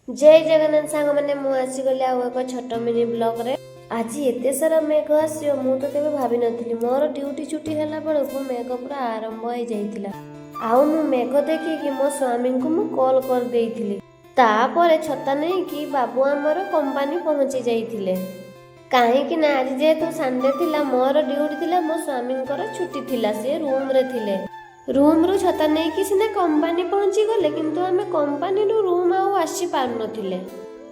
जय जगन्नाथ सांग मैंने आसीगली आउ एक छोट मिनी ब्लॉग रे। आज एते सारा मेघ आसो मु तो केबे भाभी नथिली। मोर ड्यूटी छुट्टी हैला बेलकु मेघ पूरा आरंभ हो जाइतिला। आउ मु मेघ देखिकी मो स्वामी को मु कॉल कर देइथिली। तापरे छता नहीं कि बाबू आमर कंपनी पहुंची जाइथिले। काहेकि ना आज जेहेतु संडे थिला मोर ड्यूटी थिला मो स्वामी छुट्टी थिला से रूम रे थिले। रूम रु छता नहीं कि सिने कंपनी पहुंची गले किंतु आमे कंपनी रु रूम आउ आसी पार नथिले।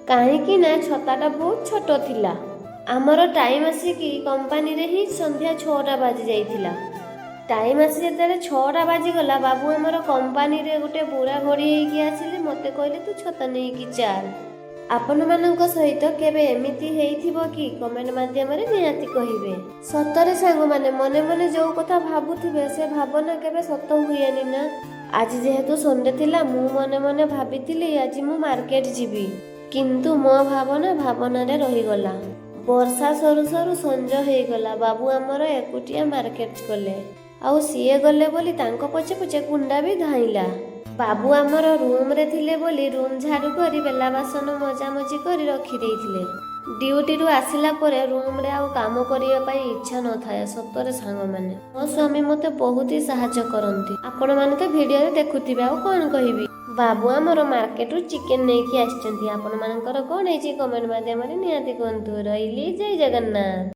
काहेकि ना छताटा बहुत छोट थिला। आमर टाइम आसी कि कंपनी रे ही संध्या 6टा बाजी जाइथिला। टाइम आसी जेतेले 6टा बाजी गला बाबू आमर कंपनी रे गुटे बुरा घड़ी हेकी आसिले मते कहले तू छता नहीं कि चाल। आपण मानक सहित केबे एमिति हेइथिबो कि कमेंट माध्यम रे निहाती कहिबे। सतरे सांग माने मने मने जो कथा भाबुथिबे से भावना केबे सत हुएनी ना। आज जेहेतु संडे थिला मु मने मने भाबिथिली आज मु मार्केट जिबी किंतु मो भावना रे रही गला। वर्षा सरू सरू संज हे गला। बाबू आमर एकुटिया मार्केट गले आउ सीए गले बोली तांको पछे पछे कुंडा भी धाइला। बाबू आमर रूम रे थिले बोली रूम झाड़ू करी बेला बासन मजामजी करी रखी देइथिले। ड्यूटी रु आसिला परे रूम रे आउ काम करिया पई इच्छा न थाए। सतरे सांग माने मो स्वामी मते बहुत ही सहायता करंती। आपण माने तो वीडियो रे देखुथिबे आउ कोन कहिबी। बाबू आमर मार्केट रु चिकन नेकी आछंती। आपण मानकर कोन हेची कमेंट माध्यम रे निहाती कोंतु। रहिली जय जगन्नाथ।